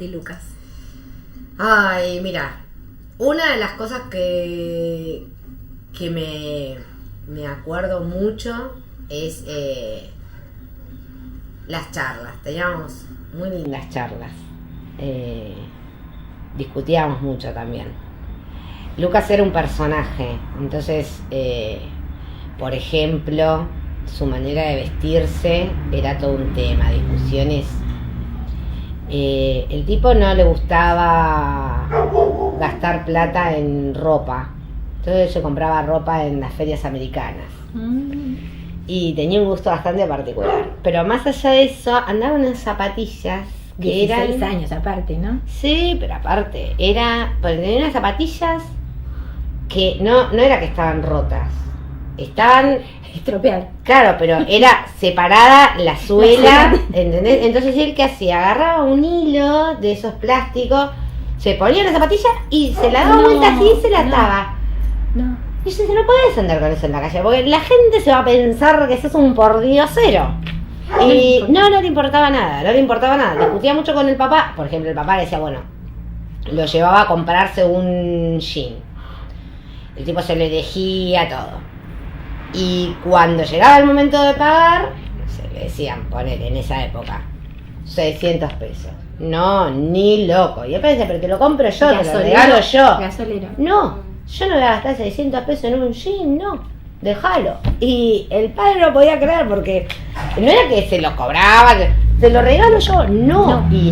de Lucas? Ay, mira, una de las cosas que me acuerdo mucho es las charlas. Teníamos muy lindas charlas. Discutíamos mucho también. Lucas era un personaje, entonces, por ejemplo, su manera de vestirse era todo un tema, discusiones. El tipo no le gustaba gastar plata en ropa, entonces se compraba ropa en las ferias americanas. Y tenía un gusto bastante particular. Pero más allá de eso, andaba en zapatillas que 16 eran... años aparte, ¿no? Sí, pero aparte, porque tenía unas zapatillas que no era que estaban rotas, estaban Estropear. claro, pero era separada la suela, ¿entendés? Entonces él, ¿qué hacía? Agarraba un hilo de esos plásticos, se ponía la zapatilla y se la daba vuelta así y se la ataba. No. Y yo decía, no podés andar con eso en la calle, porque la gente se va a pensar que sos un pordiosero. Y no le importaba nada, Discutía mucho con el papá. Por ejemplo, el papá le decía, bueno, lo llevaba a comprarse un jean. El tipo se lo elegía todo. Y cuando llegaba el momento de pagar, se le decían, ponele, en esa época, 600 pesos. No, ni loco. Y él decía, pero te lo compro yo, te lo regalo yo. Gasolero. No, yo no voy a gastar 600 pesos en un jean, no. Déjalo. Y el padre no podía creer porque no era que se lo cobraba, que se lo regalo yo. No. Y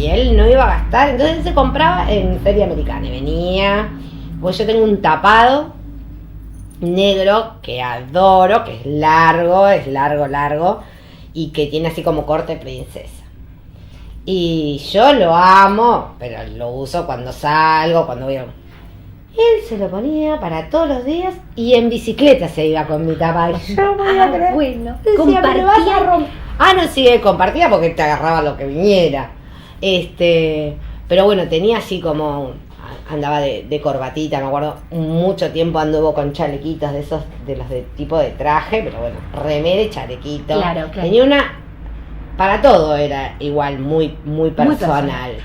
él no iba a gastar. Entonces él se compraba en feria americana y venía. Pues yo tengo un tapado negro que adoro, que es largo y que tiene así como corte princesa. Y yo lo amo, pero lo uso cuando salgo, cuando voy a... Él se lo ponía para todos los días y en bicicleta se iba con mi tapado. Yo voy a creer. Bueno, Decía, compartía. no, sí, compartía porque te agarraba lo que viniera. Pero bueno, tenía así como... Andaba de corbatita, me acuerdo, mucho tiempo anduvo con chalequitos de esos, de los de tipo de traje, pero bueno, remera y chalequito. Claro. Tenía una, para todo era igual, muy personal.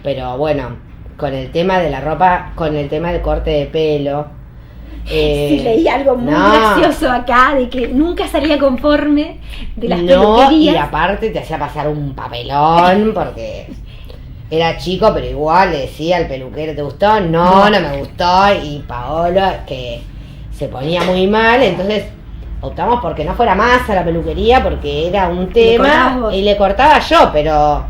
Pero bueno, con el tema de la ropa, con el tema del corte de pelo. Sí, leí algo muy gracioso acá, de que nunca salía conforme de las peluquerías. peluquerías. Y aparte te hacía pasar un papelón, porque... Era chico, pero igual le decía al peluquero, ¿te gustó? No me gustó. Y Paolo, que se ponía muy mal, entonces optamos porque no fuera más a la peluquería, porque era un tema y le cortaba yo, pero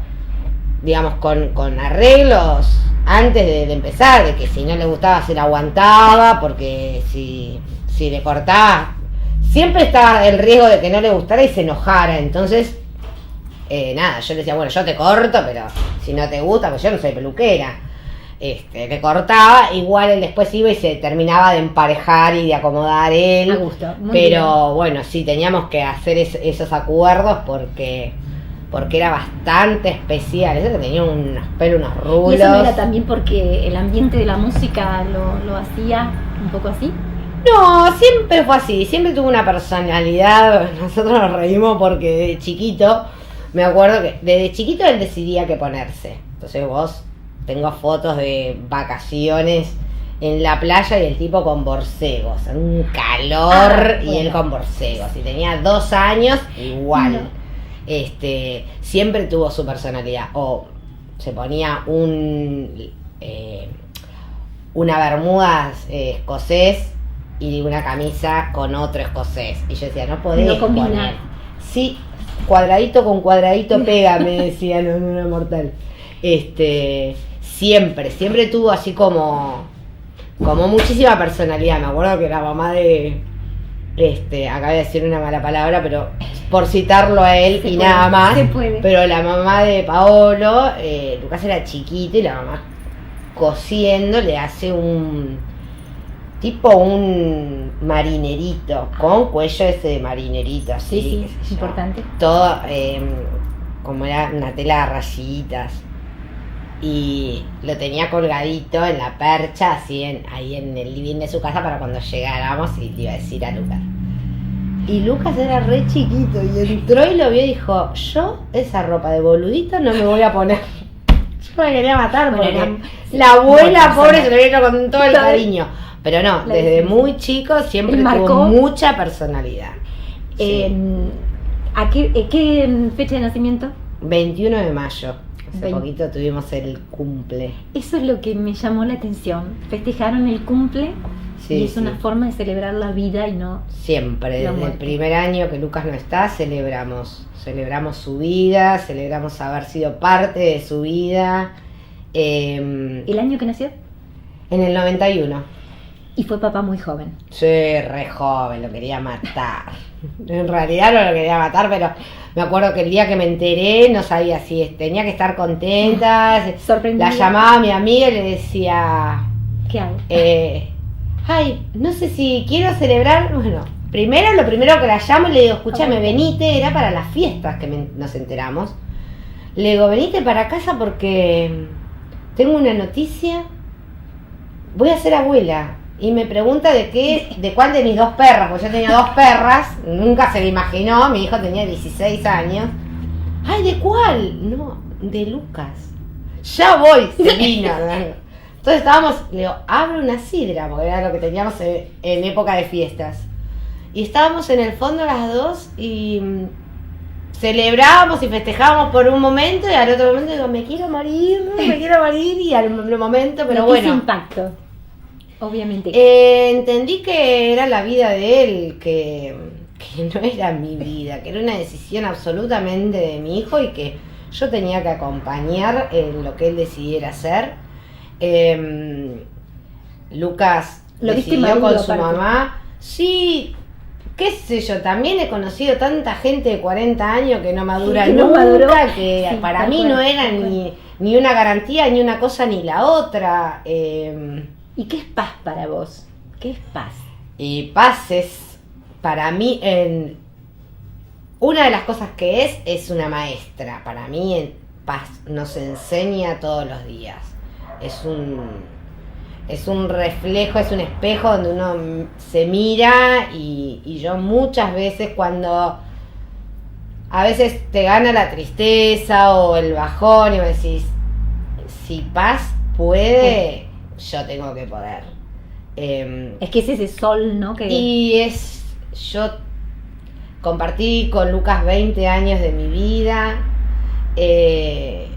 digamos con arreglos antes de empezar, de que si no le gustaba se la aguantaba, porque si le cortaba, siempre estaba el riesgo de que no le gustara y se enojara, entonces... yo le decía, bueno, yo te corto, pero si no te gusta, pues yo no soy peluquera. Le cortaba, igual él después iba y se terminaba de emparejar y de acomodar él. Me gusta, muy pero bien. Bueno, sí, teníamos que hacer esos acuerdos porque era bastante especial. Eso que tenía unos pelos, unos rulos. ¿Y eso no era también porque el ambiente de la música lo hacía un poco así? No, siempre fue así, siempre tuvo una personalidad. Nosotros nos reímos porque de chiquito... Me acuerdo que desde chiquito él decidía qué ponerse. Entonces tengo fotos de vacaciones en la playa y el tipo con borcegos. Un calor y él con borcegos. Y tenía 2 años, igual. No. Siempre tuvo su personalidad. O se ponía una bermuda escocés y una camisa con otro escocés. Y yo decía, no podés poner. Sí. Cuadradito con cuadradito pega, me decían en una mortal. Siempre tuvo así como muchísima personalidad. Me acuerdo que la mamá de acabo de decir una mala palabra, pero por citarlo a él y nada más. Pero la mamá de Paolo, Lucas era chiquito y la mamá cosiendo le hace un marinerito, con cuello ese de marinerito, así. Sí, importante. Todo como era una tela de rayitas. Y lo tenía colgadito en la percha, así ahí en el living de su casa para cuando llegáramos, y le iba a decir a Lucas, Y Lucas era re chiquito y entró y lo vio y dijo, yo esa ropa de boludito no me voy a poner. Yo me quería matar porque la abuela pobre se lo había hecho con todo el cariño. Pero no, desde muy chico siempre tuvo mucha personalidad. ¿A qué fecha de nacimiento? 21 de mayo. Hace poquito tuvimos el cumple. Eso es lo que me llamó la atención. Festejaron el cumple y es una forma de celebrar la vida y no... Siempre, desde el primer año que Lucas no está, celebramos su vida, celebramos haber sido parte de su vida. ¿El año que nació? En el 91. Y fue papá muy joven. Sí, re joven, lo quería matar. En realidad no lo quería matar, pero me acuerdo que el día que me enteré no sabía si tenía que estar contenta. Sorprendida. La llamaba a mi amiga y le decía... ¿Qué hago? Ay, no sé si quiero celebrar... Bueno, lo primero que la llamo y le digo, escúchame, venite, era para las fiestas que nos enteramos. Le digo, venite para casa porque tengo una noticia. Voy a ser abuela. Y me pregunta de cuál de mis 2 perras, porque yo tenía 2 perras, nunca se lo imaginó, mi hijo tenía 16 años. Ay, ¿de cuál? No, de Lucas. Ya voy, Selina. Entonces le digo, abre una sidra, porque era lo que teníamos en época de fiestas. Y estábamos en el fondo las dos y celebrábamos y festejábamos por un momento y al otro momento digo, me quiero morir y al momento, pero bueno. ¿Qué impacto? Obviamente. Entendí que era la vida de él, que no era mi vida, que era una decisión absolutamente de mi hijo y que yo tenía que acompañar en lo que él decidiera hacer. Lucas decidió con su mamá. Sí, qué sé yo, también he conocido tanta gente de 40 años que no madura nunca, que sí, para mí no era ni una garantía, ni una cosa ni la otra. ¿Y qué es paz para vos? ¿Qué es paz? Y paz es, para mí, una de las cosas que es una maestra. Para mí, paz nos enseña todos los días. Es un reflejo, es un espejo donde uno se mira y yo muchas veces cuando a veces te gana la tristeza o el bajón y me decís, si paz puede... Yo tengo que poder. Es que es ese sol, ¿no? Yo compartí con Lucas 20 años de mi vida y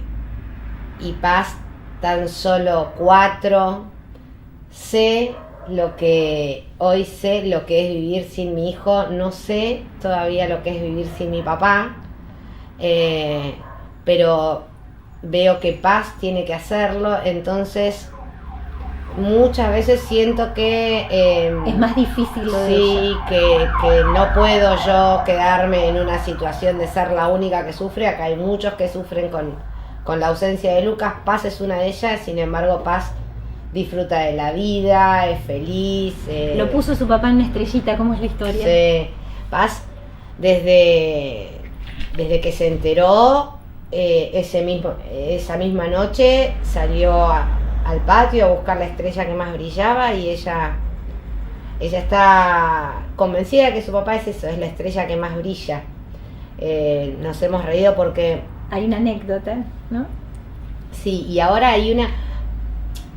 Paz tan solo 4. Sé lo que es vivir sin mi hijo. No sé todavía lo que es vivir sin mi papá, pero veo que Paz tiene que hacerlo, entonces muchas veces siento que es más difícil lo de ella. Que no puedo yo quedarme en una situación de ser la única que sufre. Acá hay muchos que sufren con la ausencia de Lucas. Paz es una de ellas, sin embargo Paz disfruta de la vida, es feliz. Lo puso su papá en una estrellita, ¿cómo es la historia? Sí, Paz desde que se enteró, esa misma noche salió al patio a buscar la estrella que más brillaba y ella está convencida que su papá es eso, es la estrella que más brilla. Nos hemos reído porque... Hay una anécdota, ¿no? Sí, y ahora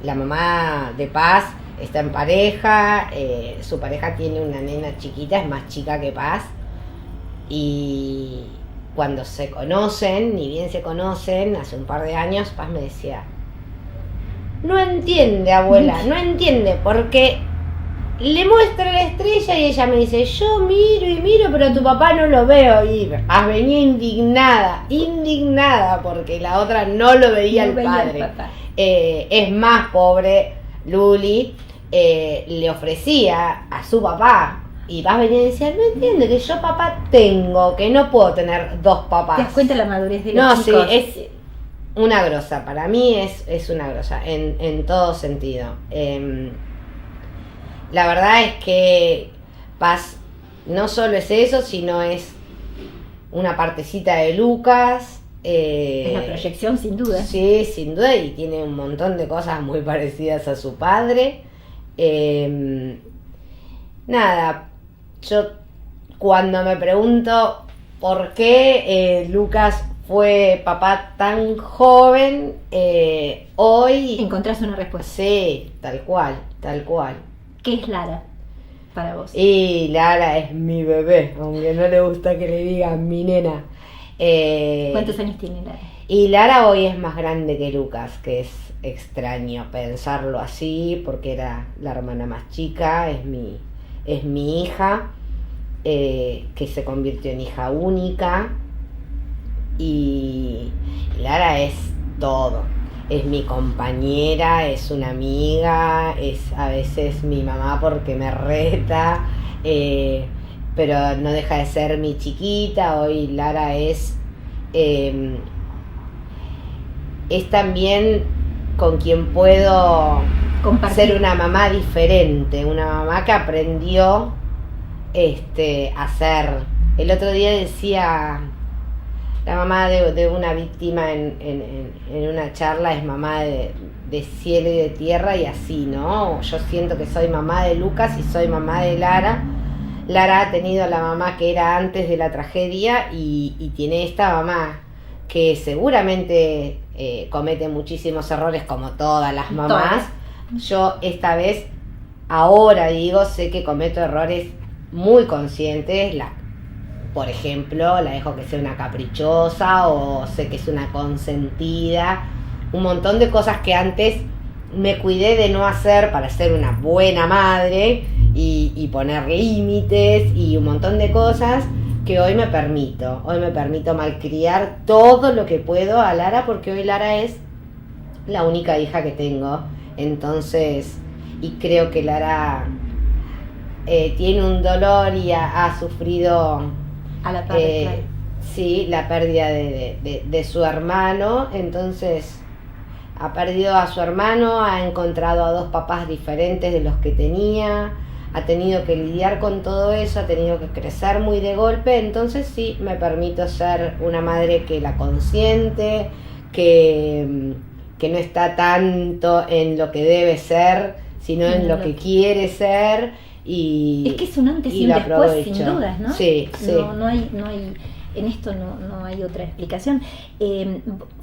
la mamá de Paz está en pareja, su pareja tiene una nena chiquita, es más chica que Paz, y cuando se conocen, ni bien se conocen, hace un par de años, Paz me decía, no entiende, abuela, no entiende, porque le muestro la estrella y ella me dice, yo miro y miro, pero a tu papá no lo veo. Y Paz venía indignada, porque la otra no lo veía el padre. Es más, pobre Luli, le ofrecía a su papá, y Paz venía y decía, no entiende que yo papá tengo, que no puedo tener 2 papás. ¿Te das cuenta la madurez de los chicos? No, sí, es una grosa, para mí es una grosa, en todo sentido. La verdad es que Paz no solo es eso, sino es una partecita de Lucas. Es la proyección, sin duda. Sí, sin duda, y tiene un montón de cosas muy parecidas a su padre. Nada, yo cuando me pregunto por qué Lucas fue papá tan joven, hoy... Encontrás una respuesta. Sí, tal cual. ¿Qué es Lara para vos? Y Lara es mi bebé, aunque no le gusta que le digan mi nena. ¿Cuántos años tiene Lara? Y Lara hoy es más grande que Lucas, que es extraño pensarlo así, porque era la hermana más chica, es mi hija, que se convirtió en hija única, y Lara es todo. Es mi compañera, es una amiga, es a veces mi mamá porque me reta, pero no deja de ser mi chiquita. Hoy Lara es también con quien puedo compartir. Ser una mamá diferente, una mamá que aprendió a ser. El otro día decía... La mamá de una víctima en una charla es mamá de cielo y de tierra, y así, ¿no? Yo siento que soy mamá de Lucas y soy mamá de Lara. Lara ha tenido a la mamá que era antes de la tragedia y tiene esta mamá que seguramente comete muchísimos errores como todas las mamás. Yo esta vez, ahora digo, sé que cometo errores muy conscientes. Por ejemplo, la dejo que sea una caprichosa, o sé que es una consentida, un montón de cosas que antes me cuidé de no hacer para ser una buena madre y poner límites y un montón de cosas que hoy me permito malcriar todo lo que puedo a Lara, porque hoy Lara es la única hija que tengo. Entonces, y creo que Lara tiene un dolor y ha sufrido a la parte, claro. Sí, la pérdida de su hermano. Entonces ha perdido a su hermano, ha encontrado a dos papás diferentes de los que tenía, ha tenido que lidiar con todo eso, ha tenido que crecer muy de golpe. Entonces sí, me permito ser una madre que la consiente, que no está tanto en lo que debe ser, sino en lo que quiere ser. Y es que es un antes y un después, sin dudas, ¿no? Sí. No hay, en esto no hay otra explicación.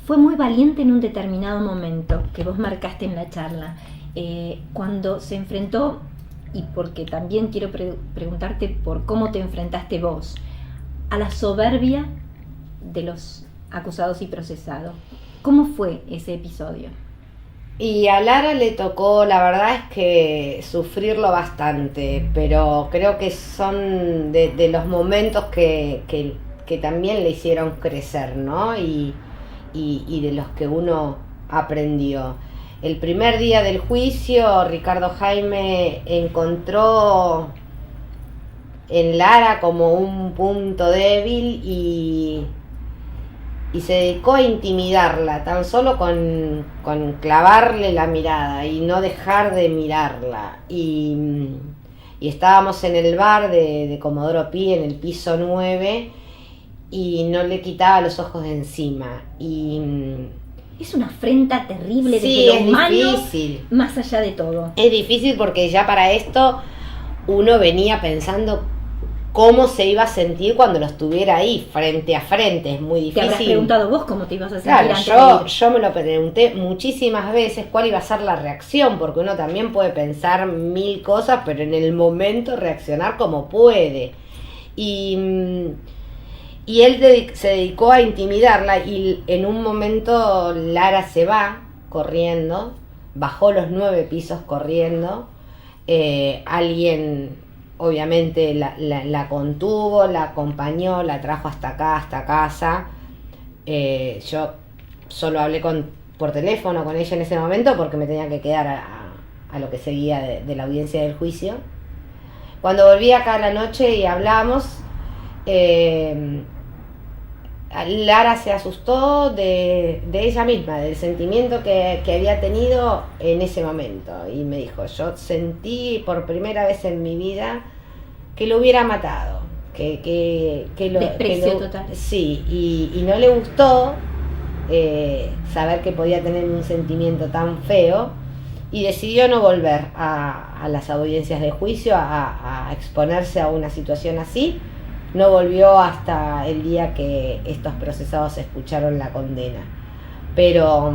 Fue muy valiente en un determinado momento que vos marcaste en la charla, cuando se enfrentó, y porque también quiero preguntarte por cómo te enfrentaste vos a la soberbia de los acusados y procesados. ¿Cómo fue ese episodio? Y a Lara le tocó, la verdad es que sufrirlo bastante, pero creo que son de los momentos que también le hicieron crecer, ¿no? Y de los que uno aprendió. El primer día del juicio, Ricardo Jaime encontró en Lara como un punto débil y se dedicó a intimidarla, tan solo con clavarle la mirada y no dejar de mirarla. Y estábamos en el bar de Comodoro Pi, en el piso 9, y no le quitaba los ojos de encima. Es una afrenta terrible, sí, desde lo humano, difícil. Más allá de todo. Es difícil porque ya para esto uno venía pensando cómo se iba a sentir cuando lo estuviera ahí, frente a frente. Es muy difícil. ¿Te habrás preguntado vos cómo te ibas a sentir? Claro, yo me lo pregunté muchísimas veces cuál iba a ser la reacción, porque uno también puede pensar mil cosas, pero en el momento reaccionar como puede. Y él se dedicó a intimidarla, y en un momento Lara se va corriendo, bajó los 9 pisos corriendo. Alguien obviamente la contuvo, la acompañó, la trajo hasta acá, hasta casa. Yo solo hablé por teléfono con ella en ese momento porque me tenía que quedar a lo que seguía de la audiencia del juicio. Cuando volví acá a la noche y hablamos, Lara se asustó de ella misma, del sentimiento que había tenido en ese momento, y me dijo: yo sentí por primera vez en mi vida que lo hubiera matado, desprecio total. Sí, y no le gustó saber que podía tener un sentimiento tan feo, y decidió no volver a las audiencias de juicio, a exponerse a una situación así. no volvió hasta el día que estos procesados escucharon la condena. Pero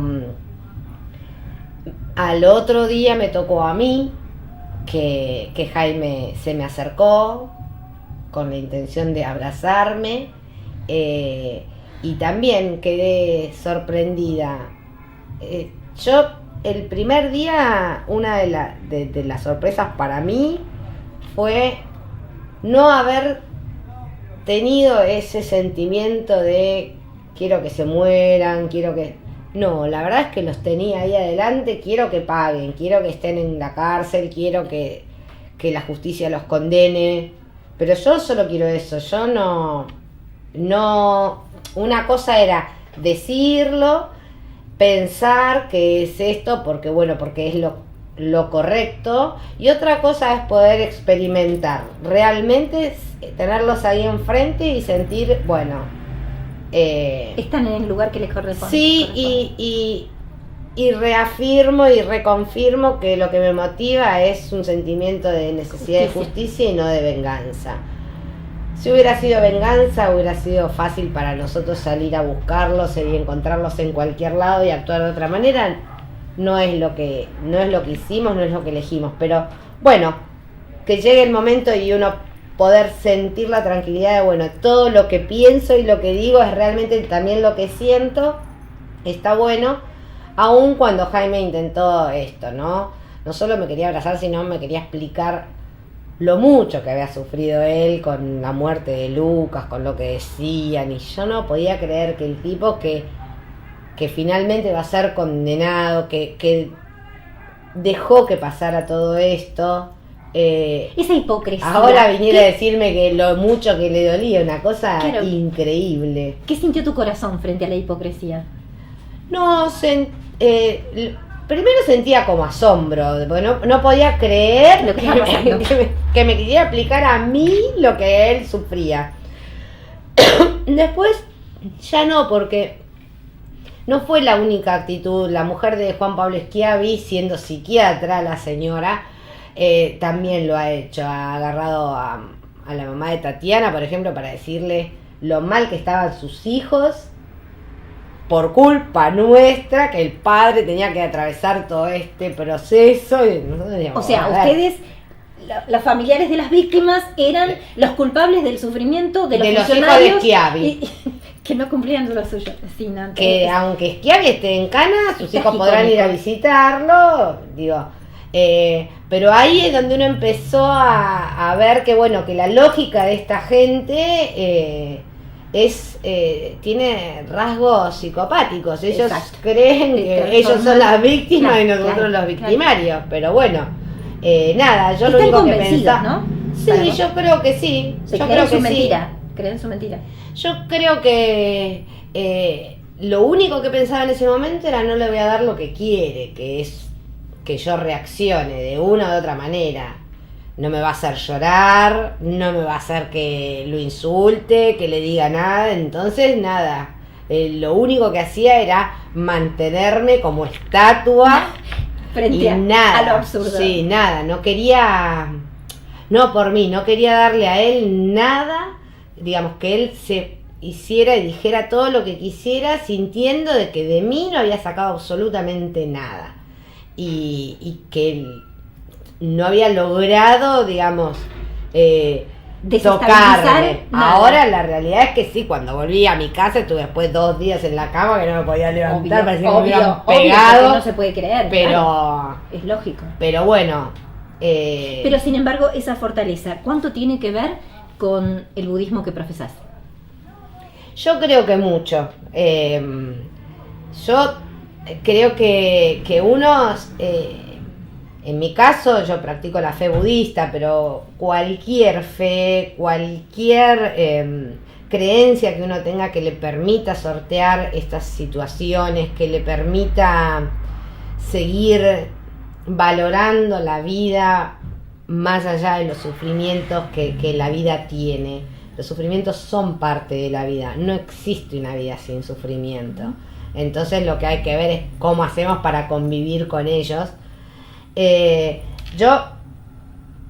al otro día me tocó a mí que Jaime se me acercó con la intención de abrazarme, y también quedé sorprendida. Yo el primer día, una de las sorpresas para mí fue no haber tenido ese sentimiento de quiero que se mueran, quiero que... No, la verdad es que los tenía ahí adelante, quiero que paguen, quiero que estén en la cárcel, quiero que la justicia los condene, pero yo solo quiero eso, yo no, una cosa era decirlo, pensar que es esto, porque bueno, porque es lo correcto, y otra cosa es poder experimentar, realmente tenerlos ahí enfrente y sentir, bueno... están en el lugar que les corresponde. Sí, y reafirmo y reconfirmo que lo que me motiva es un sentimiento de necesidad de justicia y no de venganza. Si hubiera sido venganza, hubiera sido fácil para nosotros salir a buscarlos y encontrarlos en cualquier lado y actuar de otra manera. No es lo que hicimos, no es lo que elegimos, pero bueno, que llegue el momento y uno poder sentir la tranquilidad de, bueno, todo lo que pienso y lo que digo es realmente también lo que siento, está bueno, aun cuando Jaime intentó esto, ¿no? No solo me quería abrazar, sino me quería explicar lo mucho que había sufrido él con la muerte de Lucas, con lo que decían, y yo no podía creer que el tipo que finalmente va a ser condenado, que dejó que pasara todo esto, esa hipocresía. Ahora viniera a decirme que lo mucho que le dolía, una cosa increíble. ¿Qué sintió tu corazón frente a la hipocresía? No, primero sentía como asombro, porque no podía creer lo que me quisiera aplicar a mí lo que él sufría. Después ya no, porque no fue la única actitud. La mujer de Juan Pablo Schiavi, siendo psiquiatra, la señora, también lo ha hecho. Ha agarrado a la mamá de Tatiana, por ejemplo, para decirle lo mal que estaban sus hijos por culpa nuestra, que el padre tenía que atravesar todo este proceso. Y nosotros decíamos, o sea, ustedes, los familiares de las víctimas, eran los culpables del sufrimiento de los hijos de Schiavi. Que no cumplían lo suyo. Sí, no, que aunque Schiavi esté en Cana, sus hijos podrán ir a visitarlo, digo. Pero ahí es donde uno empezó a ver que, bueno, que la lógica de esta gente tiene rasgos psicopáticos. Ellos creen que ellos son las víctimas y nosotros los victimarios. Pero bueno, nada, yo lo único que pensaba, ¿no? Sí, yo creo que sí. Yo creo que mentira. Creen su mentira. Yo creo que lo único que pensaba en ese momento era no le voy a dar lo que quiere, que es que yo reaccione de una u otra manera. No me va a hacer llorar, no me va a hacer que lo insulte, que le diga nada. Entonces, nada, lo único que hacía era mantenerme como estatua frente a nada, lo absurdo. Sí, nada, no quería darle a él nada, digamos, que él se hiciera y dijera todo lo que quisiera, sintiendo de que de mí no había sacado absolutamente nada. Y que él no había logrado, digamos, tocarme. Ahora la realidad es que sí, cuando volví a mi casa estuve después 2 días en la cama que no me podía levantar, parecía que me habían pegado. No se puede creer, pero claro. Es lógico. Pero bueno. Pero sin embargo, esa fortaleza, ¿cuánto tiene que ver con el budismo que profesás? Yo creo que mucho. Yo creo que uno, en mi caso, yo practico la fe budista, pero cualquier fe, cualquier creencia que uno tenga que le permita sortear estas situaciones, que le permita seguir valorando la vida más allá de los sufrimientos que la vida tiene. Los sufrimientos son parte de la vida, no existe una vida sin sufrimiento. Entonces lo que hay que ver es cómo hacemos para convivir con ellos. Yo,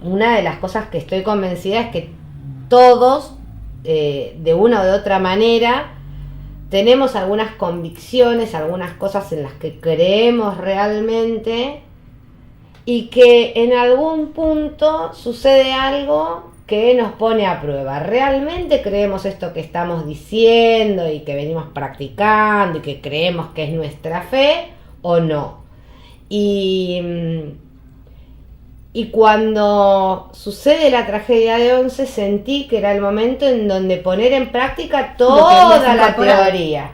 una de las cosas que estoy convencida es que todos de una o de otra manera, tenemos algunas convicciones, algunas cosas en las que creemos realmente y que en algún punto sucede algo que nos pone a prueba. ¿Realmente creemos esto que estamos diciendo y que venimos practicando y que creemos que es nuestra fe o no? Y cuando sucede la tragedia de Once, sentí que era el momento en donde poner en práctica toda la teoría.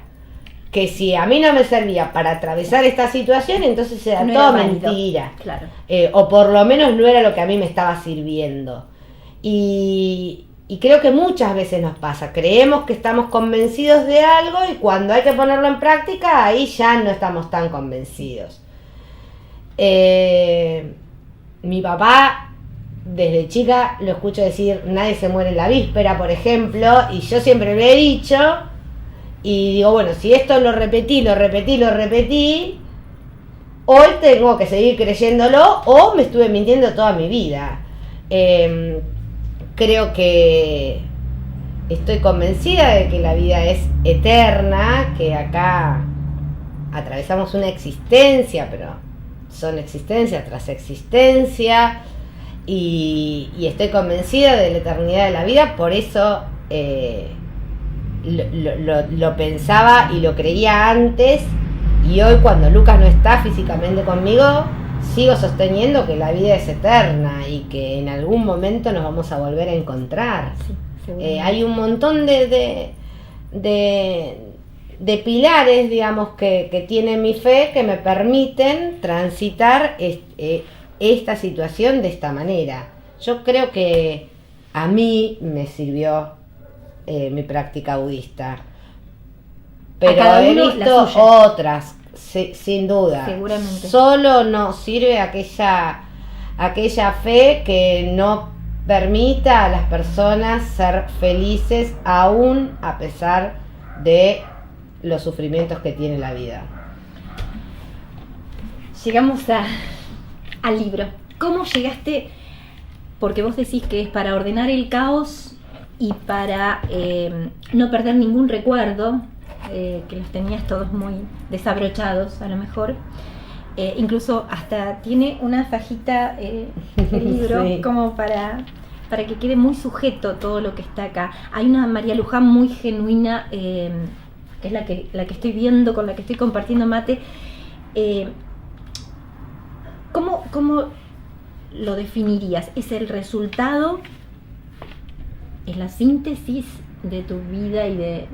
Que si a mí no me servía para atravesar esta situación, entonces era No todo era válido. mentira. Claro. O por lo menos no era lo que a mí me estaba sirviendo. Y creo que muchas veces nos pasa. Creemos que estamos convencidos de algo y cuando hay que ponerlo en práctica, ahí ya no estamos tan convencidos. Mi papá, desde chica, lo escucho decir, nadie se muere en la víspera, por ejemplo, y yo siempre lo he dicho, y digo, bueno, si esto lo repetí, hoy tengo que seguir creyéndolo, o me estuve mintiendo toda mi vida. Creo que estoy convencida de que la vida es eterna, que acá atravesamos una existencia, pero son existencia tras existencia, y estoy convencida de la eternidad de la vida. Por eso lo pensaba y lo creía antes, y hoy, cuando Lucas no está físicamente conmigo, sigo sosteniendo que la vida es eterna y que en algún momento nos vamos a volver a encontrar. Sí, Hay un montón de pilares, digamos, que tiene mi fe, que me permiten transitar esta situación de esta manera. Yo creo que a mí me sirvió mi práctica budista, pero he visto otras, sin duda. Seguramente. Solo nos sirve aquella fe que no permita a las personas ser felices aún a pesar de los sufrimientos que tiene la vida. Llegamos al libro. ¿Cómo llegaste? Porque vos decís que es para ordenar el caos y para no perder ningún recuerdo, que los tenías todos muy desabrochados a lo mejor. Incluso hasta tiene una fajita el libro, sí, como para que quede muy sujeto todo lo que está acá. Hay una María Luján muy genuina, que es la que estoy viendo, con la que estoy compartiendo mate. ¿Cómo lo definirías? ¿Es el resultado? ¿Es la síntesis de tu vida y de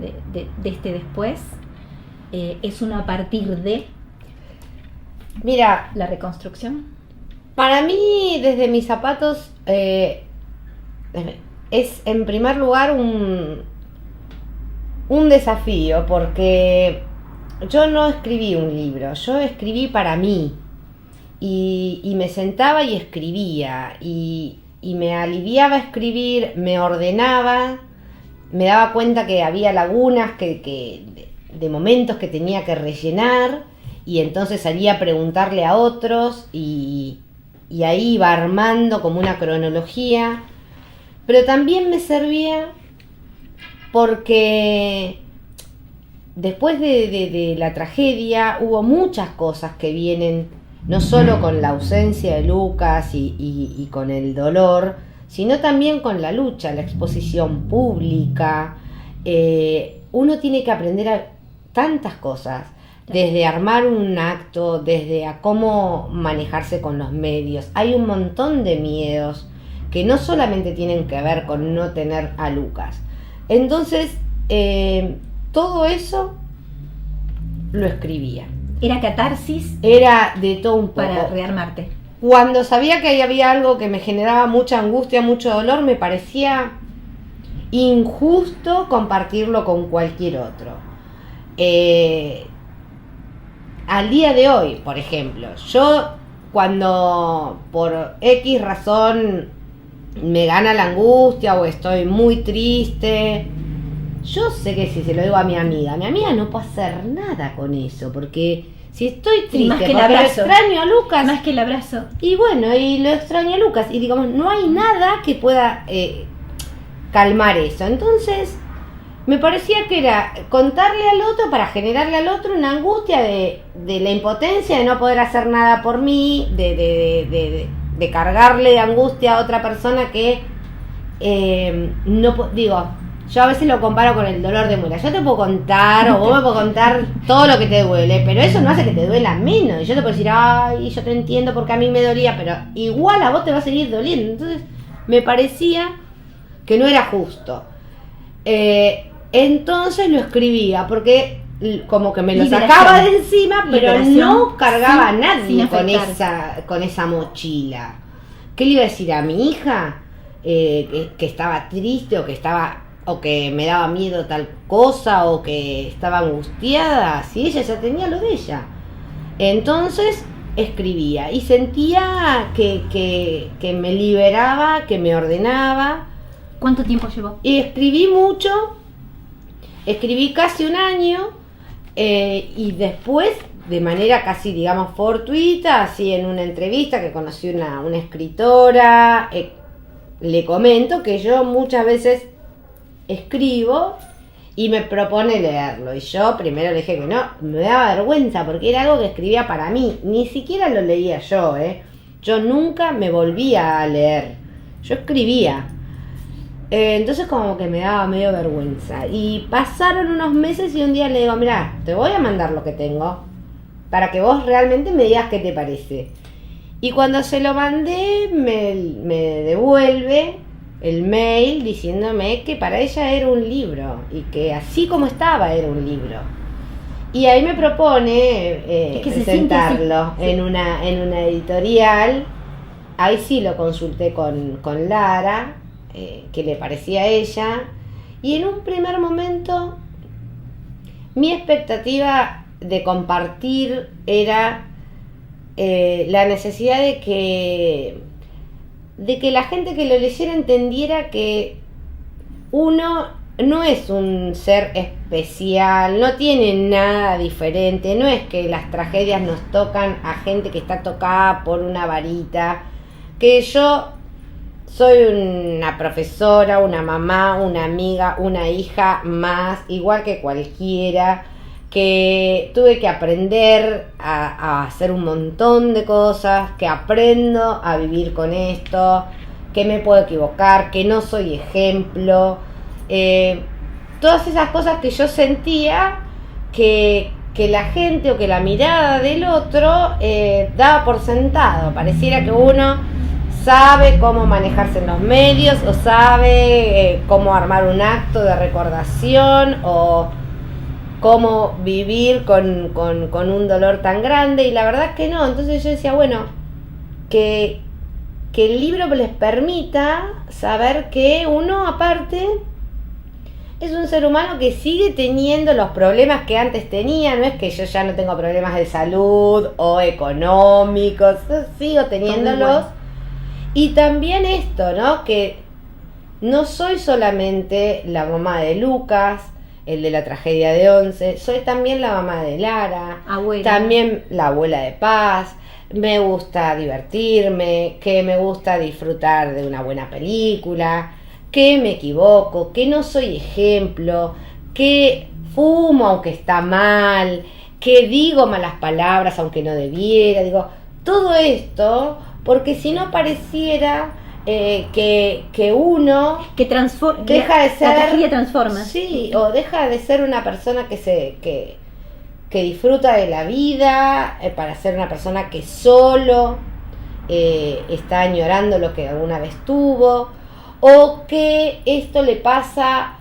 este después? ¿Es una a partir de? Mira, la reconstrucción. Para mí, desde mis zapatos, es en primer lugar un desafío, porque yo no escribí un libro, yo escribí para mí, y me sentaba y escribía, y me aliviaba escribir, me ordenaba, me daba cuenta que había lagunas de momentos que tenía que rellenar, y entonces salía a preguntarle a otros, y ahí iba armando como una cronología. Pero también me servía porque después de la tragedia hubo muchas cosas que vienen, no solo con la ausencia de Lucas y con el dolor, sino también con la lucha, la exposición pública. Uno tiene que aprender a tantas cosas, desde armar un acto, desde a cómo manejarse con los medios. Hay un montón de miedos que no solamente tienen que ver con no tener a Lucas. Entonces, todo eso lo escribía. ¿Era catarsis? Era de todo un poco. Para rearmarte. Cuando sabía que ahí había algo que me generaba mucha angustia, mucho dolor, me parecía injusto compartirlo con cualquier otro. Al día de hoy, por ejemplo, yo cuando por X razón me gana la angustia o estoy muy triste, yo sé que si se lo digo a mi amiga no puedo hacer nada con eso, porque si estoy triste, más que porque el abrazo, extraño a Lucas, más que el abrazo, y bueno, y lo extraño a Lucas, y digamos, no hay nada que pueda calmar eso. Entonces me parecía que era contarle al otro para generarle al otro una angustia de la impotencia, de no poder hacer nada por mí, de cargarle de angustia a otra persona que digo, yo a veces lo comparo con el dolor de muela. Yo te puedo contar, o vos me puedo contar todo lo que te duele, pero eso no hace que te duela menos. Y yo te puedo decir, ay, yo te entiendo porque a mí me dolía, pero igual a vos te va a seguir doliendo. Entonces me parecía que no era justo. Entonces lo escribía, porque como que me lo sacaba de encima, pero no cargaba a nadie con esa mochila. ¿Qué le iba a decir a mi hija? Que estaba triste, o que me daba miedo tal cosa, o que estaba angustiada. Si ella ya tenía lo de ella. Entonces escribía y sentía que me liberaba, que me ordenaba. ¿Cuánto tiempo llevó? Y escribí mucho, escribí casi un año, y después, de manera casi, digamos, fortuita, así en una entrevista que conocí una escritora, le comento que yo muchas veces escribo y me propone leerlo. Y yo primero le dije que no, me daba vergüenza porque era algo que escribía para mí. Ni siquiera lo leía yo, Yo nunca me volvía a leer. Yo escribía. Entonces como que me daba medio vergüenza. Y pasaron unos meses y un día le digo, mirá, te voy a mandar lo que tengo para que vos realmente me digas qué te parece. Y cuando se lo mandé, me devuelve el mail diciéndome que para ella era un libro y que así como estaba era un libro. Y ahí me propone presentarlo en una editorial. Ahí sí lo consulté con Lara, qué le parecía a ella. Y en un primer momento mi expectativa de compartir era la necesidad de que la gente que lo leyera entendiera que uno no es un ser especial, no tiene nada diferente, no es que las tragedias nos tocan a gente que está tocada por una varita, que yo soy una profesora, una mamá, una amiga, una hija más, igual que cualquiera, que tuve que aprender a hacer un montón de cosas, que aprendo a vivir con esto, que me puedo equivocar, que no soy ejemplo, todas esas cosas que yo sentía que la gente o que la mirada del otro daba por sentado. Pareciera que uno sabe cómo manejarse en los medios, o sabe cómo armar un acto de recordación, o cómo vivir con un dolor tan grande, y la verdad es que no. Entonces yo decía, bueno, que el libro les permita saber que uno aparte es un ser humano que sigue teniendo los problemas que antes tenía. No es que yo ya no tengo problemas de salud o económicos, yo sigo teniéndolos. Y también esto, ¿no? Que no soy solamente la mamá de Lucas, el de la tragedia de 11, soy también la mamá de Lara, abuela. También la abuela de Paz. Me gusta divertirme, que me gusta disfrutar de una buena película, que me equivoco, que no soy ejemplo, que fumo aunque está mal, que digo malas palabras aunque no debiera. Digo, todo esto porque si no pareciera que uno que transforma, deja de ser, la tragedia transforma, sí, o deja de ser una persona que disfruta de la vida, para ser una persona que solo está añorando lo que alguna vez tuvo, o que esto le pasa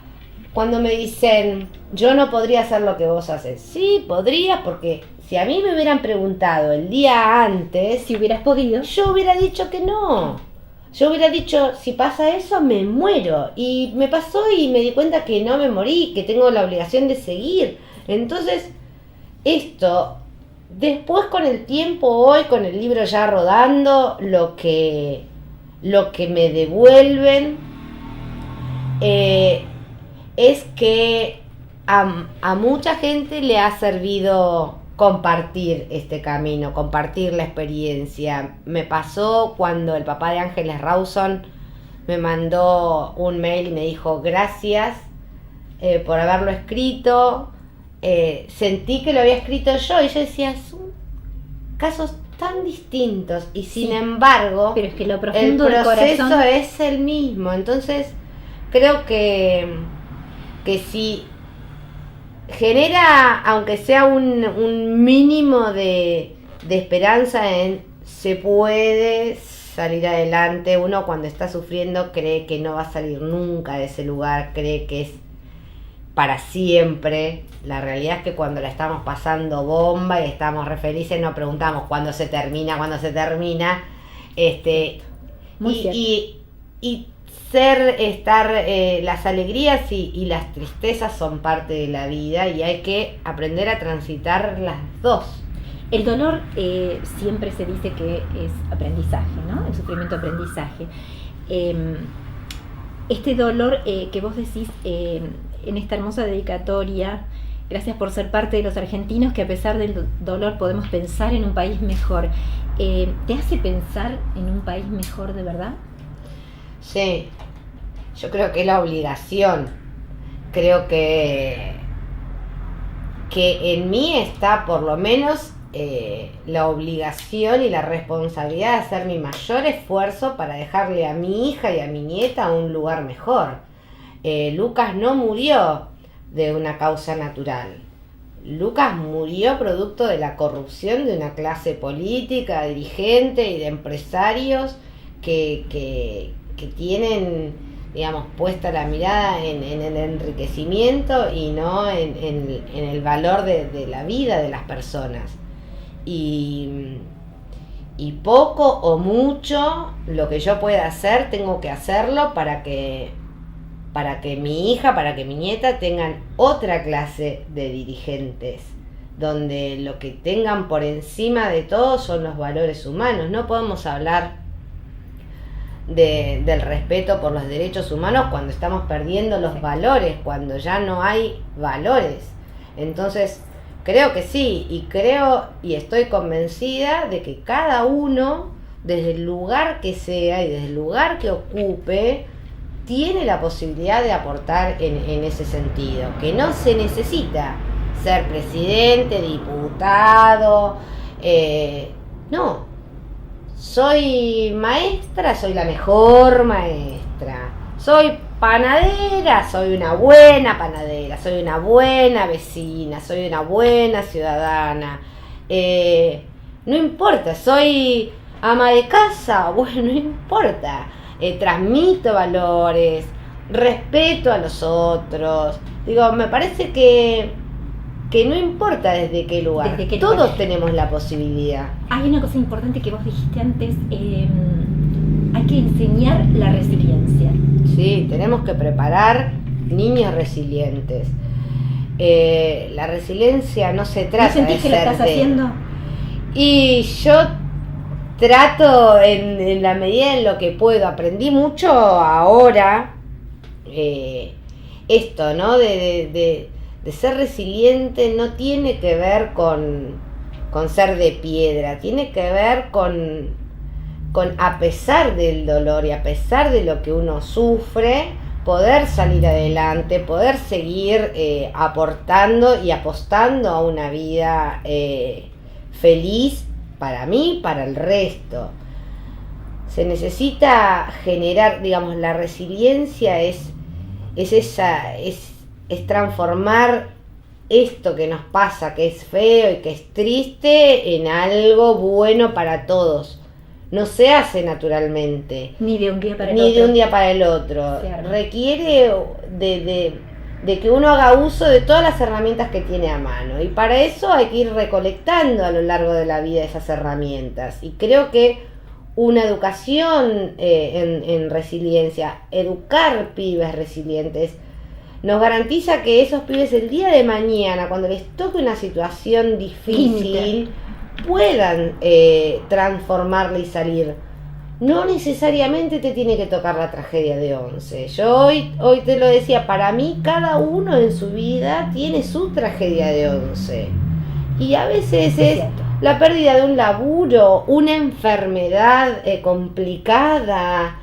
cuando me dicen, yo no podría hacer lo que vos haces. Sí, podrías, porque si a mí me hubieran preguntado el día antes, si hubieras podido, yo hubiera dicho que no. Yo hubiera dicho, si pasa eso, me muero. Y me pasó y me di cuenta que no me morí, que tengo la obligación de seguir. Entonces, esto, después con el tiempo, hoy con el libro ya rodando, lo que me devuelven es que a mucha gente le ha servido compartir este camino, compartir la experiencia. Me pasó cuando el papá de Ángeles Rawson me mandó un mail y me dijo gracias por haberlo escrito. Sentí que lo había escrito yo y yo decía, son casos tan distintos y sin embargo pero es que lo el profundo del proceso corazón es el mismo. Entonces creo que si genera, aunque sea un mínimo de esperanza en se puede salir adelante. Uno cuando está sufriendo cree que no va a salir nunca de ese lugar, cree que es para siempre. La realidad es que cuando la estamos pasando bomba y estamos re felices nos preguntamos cuándo se termina. Y las alegrías y las tristezas son parte de la vida y hay que aprender a transitar las dos. El dolor siempre se dice que es aprendizaje, ¿no? El sufrimiento aprendizaje. Este dolor que vos decís en esta hermosa dedicatoria, gracias por ser parte de los argentinos que a pesar del dolor podemos pensar en un país mejor. ¿Te hace pensar en un país mejor de verdad? Sí, yo creo que es la obligación. Creo que en mí está por lo menos la obligación y la responsabilidad de hacer mi mayor esfuerzo para dejarle a mi hija y a mi nieta un lugar mejor. Lucas no murió de una causa natural. Lucas murió producto de la corrupción de una clase política, dirigente y de empresarios que tienen, digamos, puesta la mirada en el enriquecimiento y no en el valor de la vida de las personas. Y poco o mucho lo que yo pueda hacer, tengo que hacerlo para que mi hija, para que mi nieta tengan otra clase de dirigentes, donde lo que tengan por encima de todo son los valores humanos. No podemos hablar del respeto por los derechos humanos cuando estamos perdiendo los valores, cuando ya no hay valores. Entonces, creo que sí, y estoy convencida de que cada uno, desde el lugar que sea y desde el lugar que ocupe, tiene la posibilidad de aportar en ese sentido, que no se necesita ser presidente, diputado, no. Soy maestra, soy la mejor maestra. Soy panadera, soy una buena panadera. Soy una buena vecina, soy una buena ciudadana. No importa, soy ama de casa, bueno, no importa. Transmito valores, respeto a los otros. Digo, me parece que no importa desde qué lugar, todos tenemos la posibilidad. Hay una cosa importante que vos dijiste antes, hay que enseñar la resiliencia. Sí, tenemos que preparar niños resilientes. La resiliencia no se trata de ser... ¿No sentís que lo estás haciendo? Y yo trato en la medida en lo que puedo. Aprendí mucho ahora esto, ¿no? De ser resiliente no tiene que ver con ser de piedra, tiene que ver con a pesar del dolor y a pesar de lo que uno sufre, poder salir adelante, poder seguir aportando y apostando a una vida feliz para mí, para el resto. Se necesita generar, digamos, la resiliencia es transformar esto que nos pasa, que es feo y que es triste, en algo bueno para todos. No se hace naturalmente. Ni de un día para el otro. Claro. Requiere de que uno haga uso de todas las herramientas que tiene a mano. Y para eso hay que ir recolectando a lo largo de la vida esas herramientas. Y creo que una educación en resiliencia, educar pibes resilientes, nos garantiza que esos pibes el día de mañana, cuando les toque una situación difícil, puedan transformarla y salir. No necesariamente te tiene que tocar la tragedia de 11. Yo hoy te lo decía, para mí cada uno en su vida tiene su tragedia de 11. Y a veces es la pérdida de un laburo, una enfermedad complicada,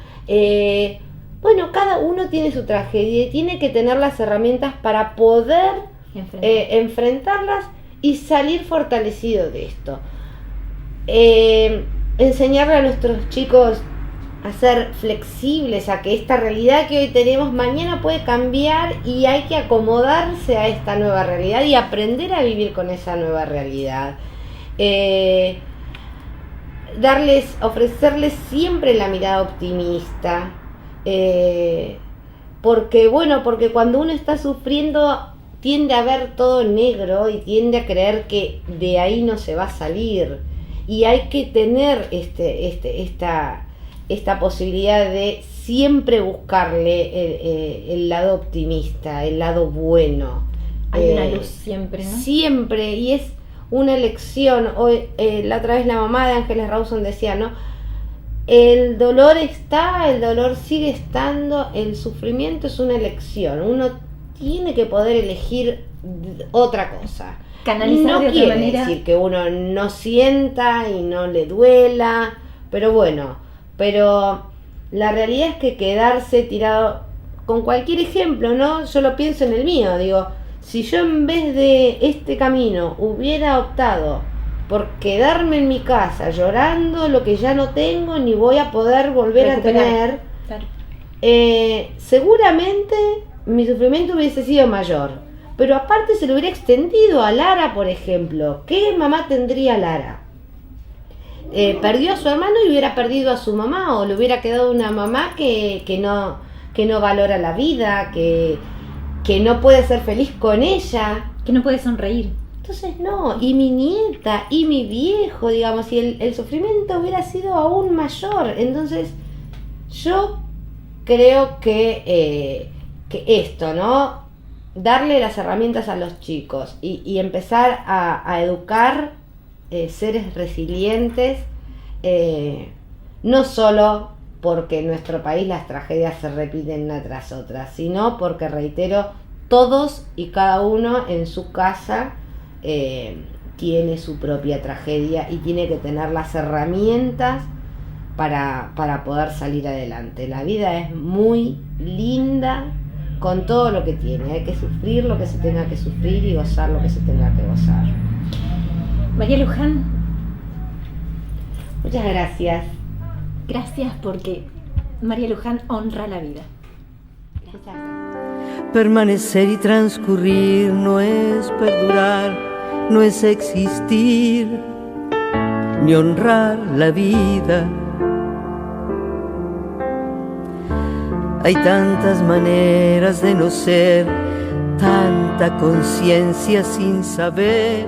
bueno, cada uno tiene su tragedia y tiene que tener las herramientas para poder enfrentarlas y salir fortalecido de esto. Enseñarle a nuestros chicos a ser flexibles, a que esta realidad que hoy tenemos mañana puede cambiar y hay que acomodarse a esta nueva realidad y aprender a vivir con esa nueva realidad. Ofrecerles siempre la mirada optimista, porque cuando uno está sufriendo tiende a ver todo negro y tiende a creer que de ahí no se va a salir, y hay que tener esta posibilidad de siempre buscarle el lado optimista, el lado bueno. Hay una luz siempre, ¿no? Siempre, y es una elección. Hoy, la otra vez la mamá de Ángeles Rawson decía, ¿no? El dolor sigue estando, el sufrimiento es una elección. Uno tiene que poder elegir otra cosa. Canalizar de otra quiere manera. decir que uno no sienta y no le duela, pero la realidad es que quedarse tirado con cualquier ejemplo, ¿no? Yo lo pienso en el mío, digo, si yo en vez de este camino hubiera optado por quedarme en mi casa llorando lo que ya no tengo ni voy a poder volver recuperar. a tener, Claro. seguramente mi sufrimiento hubiese sido mayor. Pero aparte se lo hubiera extendido a Lara, por ejemplo. ¿Qué mamá tendría Lara? Perdió a su hermano y hubiera perdido a su mamá, o le hubiera quedado una mamá que no valora la vida, que no puede ser feliz con ella. Que no puede sonreír. Entonces no, y mi nieta, y mi viejo, digamos, y el sufrimiento hubiera sido aún mayor. Entonces yo creo que esto, ¿no? Darle las herramientas a los chicos y empezar a educar seres resilientes, no solo porque en nuestro país las tragedias se repiten una tras otra, sino porque, reitero, todos y cada uno en su casa tiene su propia tragedia y tiene que tener las herramientas para poder salir adelante. La vida es muy linda con todo lo que tiene. Hay que sufrir lo que se tenga que sufrir y gozar lo que se tenga que gozar. María Luján, Muchas gracias. gracias porque María Luján honra la vida. Muchas gracias. Permanecer y transcurrir no es perdurar, no es existir, ni honrar la vida. Hay tantas maneras de no ser, tanta conciencia sin saber.